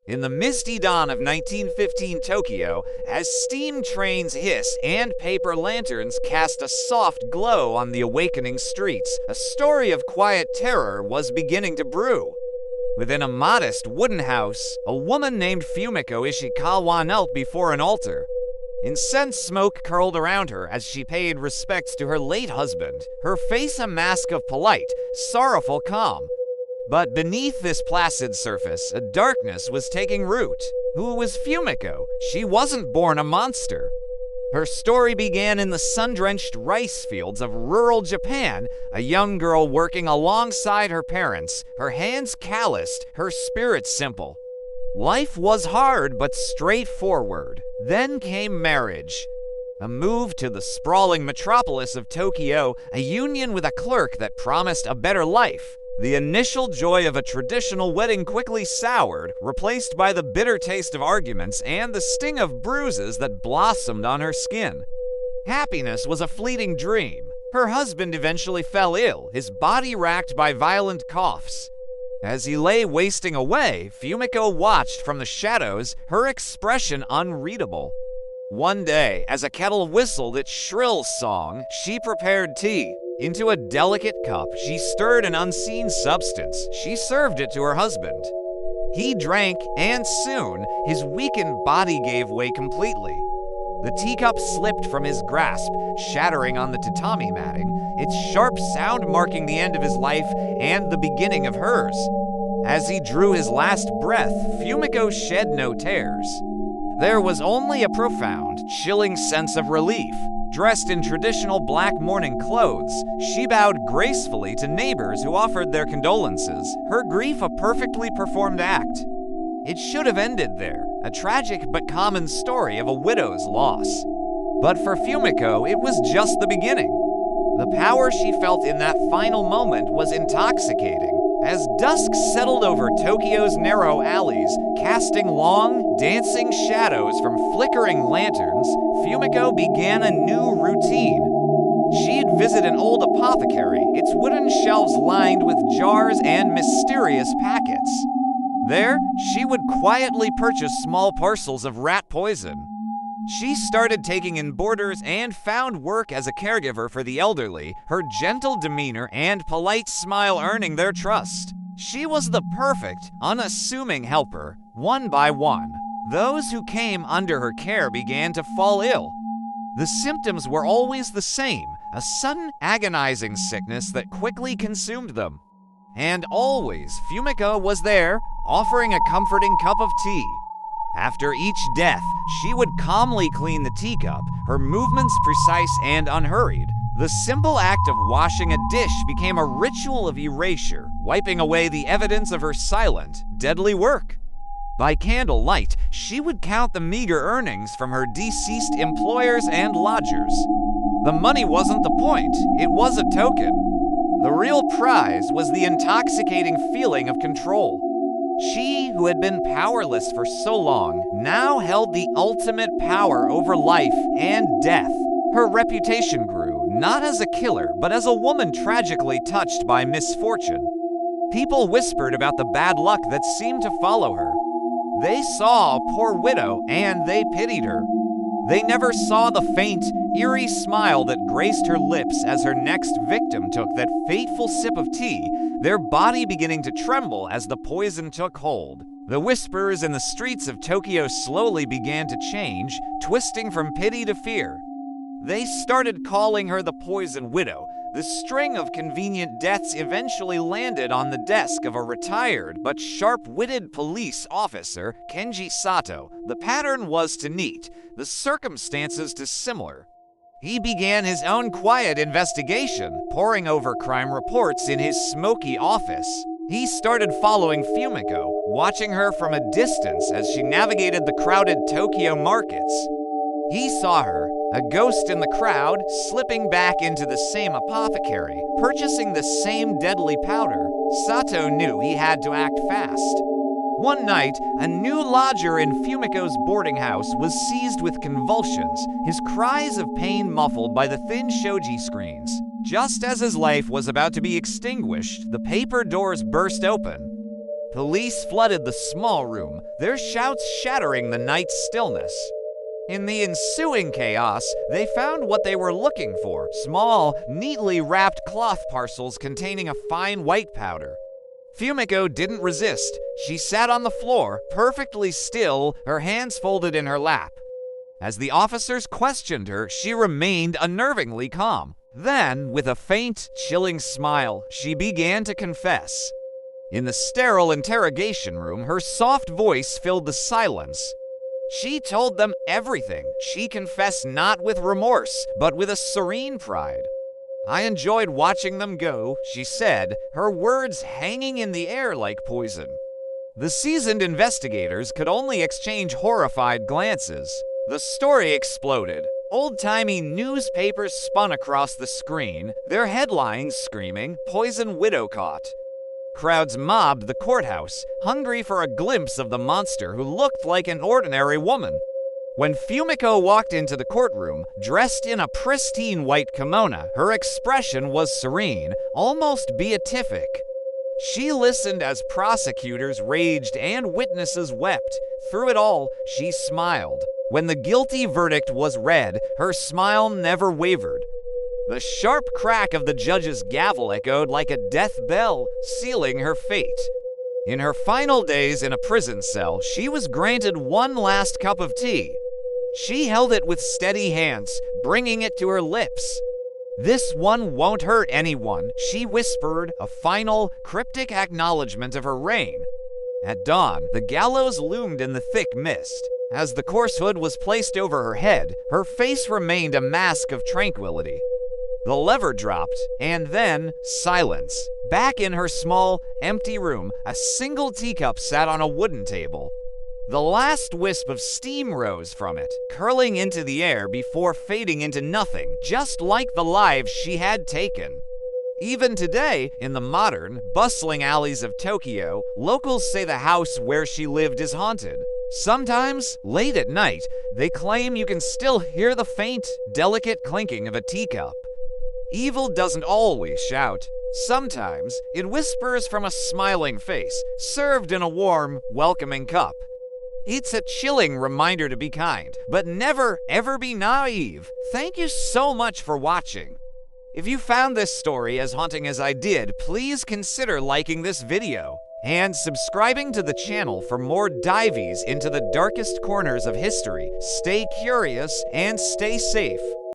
In the misty dawn of 1915 Tokyo, as steam trains hiss and paper lanterns cast a soft glow on the awakening streets, a story of quiet terror was beginning to brew. Within a modest wooden house, a woman named Fumiko Ishikawa knelt before an altar. Incense smoke curled around her as she paid respects to her late husband, her face a mask of polite, sorrowful calm. But beneath this placid surface, a darkness was taking root. Who was Fumiko? She wasn't born a monster. Her story began in the sun-drenched rice fields of rural Japan, a young girl working alongside her parents, her hands calloused, her spirit simple. Life was hard but straightforward. Then came marriage. A move to the sprawling metropolis of Tokyo, a union with a clerk that promised a better life. The initial joy of a traditional wedding quickly soured, replaced by the bitter taste of arguments and the sting of bruises that blossomed on her skin. Happiness was a fleeting dream. Her husband eventually fell ill, his body racked by violent coughs. As he lay wasting away, Fumiko watched from the shadows, her expression unreadable. One day, as a kettle whistled its shrill song, she prepared tea. Into a delicate cup, she stirred an unseen substance. She served it to her husband. He drank, and soon, his weakened body gave way completely. The teacup slipped from his grasp, shattering on the tatami matting, its sharp sound marking the end of his life and the beginning of hers. As he drew his last breath, Fumiko shed no tears. There was only a profound, chilling sense of relief. Dressed in traditional black mourning clothes, she bowed gracefully to neighbors who offered their condolences, her grief a perfectly performed act. It should have ended there, a tragic but common story of a widow's loss. But for Fumiko, it was just the beginning. The power she felt in that final moment was intoxicating. As dusk settled over Tokyo's narrow alleys, casting long, dancing shadows from flickering lanterns, Fumiko began a new routine. She'd visit an old apothecary, its wooden shelves lined with jars and mysterious packets. There, she would quietly purchase small parcels of rat poison. She started taking in boarders and found work as a caregiver for the elderly, her gentle demeanor and polite smile earning their trust. She was the perfect, unassuming helper. One by one, those who came under her care began to fall ill. The symptoms were always the same, a sudden, agonizing sickness that quickly consumed them. And always, Fumiko was there, offering a comforting cup of tea. After each death, she would calmly clean the teacup, her movements precise and unhurried. The simple act of washing a dish became a ritual of erasure, wiping away the evidence of her silent, deadly work. By candlelight, she would count the meager earnings from her deceased employers and lodgers. The money wasn't the point, it was a token. The real prize was the intoxicating feeling of control. She, who had been powerless for so long, now held the ultimate power over life and death. Her reputation grew, not as a killer, but as a woman tragically touched by misfortune. People whispered about the bad luck that seemed to follow her. They saw a poor widow, and they pitied her. They never saw the faint, eerie smile that graced her lips as her next victim took that fateful sip of tea, their body beginning to tremble as the poison took hold. The whispers in the streets of Tokyo slowly began to change, twisting from pity to fear. They started calling her the Poison Widow. The string of convenient deaths eventually landed on the desk of a retired but sharp-witted police officer, Kenji Sato. The pattern was to neat, the circumstances to similar. He began his own quiet investigation, poring over crime reports in his smoky office. He started following Fumiko, watching her from a distance as she navigated the crowded Tokyo markets. He saw her, a ghost in the crowd, slipping back into the same apothecary, purchasing the same deadly powder. Sato knew he had to act fast. One night, a new lodger in Fumiko's boarding house was seized with convulsions, his cries of pain muffled by the thin shoji screens. Just as his life was about to be extinguished, the paper doors burst open. Police flooded the small room, their shouts shattering the night's stillness. In the ensuing chaos, they found what they were looking for: small, neatly wrapped cloth parcels containing a fine white powder. Fumiko didn't resist. She sat on the floor, perfectly still, her hands folded in her lap. As the officers questioned her, she remained unnervingly calm. Then, with a faint, chilling smile, she began to confess. In the sterile interrogation room, her soft voice filled the silence. She told them everything. She confessed not with remorse, but with a serene pride. "I enjoyed watching them go," she said, her words hanging in the air like poison. The seasoned investigators could only exchange horrified glances. The story exploded. Old-timey newspapers spun across the screen, their headlines screaming, "Poison widow caught." Crowds mobbed the courthouse, hungry for a glimpse of the monster who looked like an ordinary woman. When Fumiko walked into the courtroom, dressed in a pristine white kimono, her expression was serene, almost beatific. She listened as prosecutors raged and witnesses wept. Through it all, she smiled. When the guilty verdict was read, her smile never wavered. The sharp crack of the judge's gavel echoed like a death bell, sealing her fate. In her final days in a prison cell, she was granted one last cup of tea. She held it with steady hands, bringing it to her lips. "This one won't hurt anyone," she whispered, a final, cryptic acknowledgement of her reign. At dawn, the gallows loomed in the thick mist. As the coarse hood was placed over her head, her face remained a mask of tranquility. The lever dropped, and then silence. Back in her small, empty room, a single teacup sat on a wooden table. The last wisp of steam rose from it, curling into the air before fading into nothing, just like the lives she had taken. Even today, in the modern, bustling alleys of Tokyo, locals say the house where she lived is haunted. Sometimes, late at night, they claim you can still hear the faint, delicate clinking of a teacup. Evil doesn't always shout. Sometimes, it whispers from a smiling face, served in a warm, welcoming cup. It's a chilling reminder to be kind, but never, ever be naive. Thank you so much for watching. If you found this story as haunting as I did, please consider liking this video and subscribing to the channel for more dives into the darkest corners of history. Stay curious and stay safe.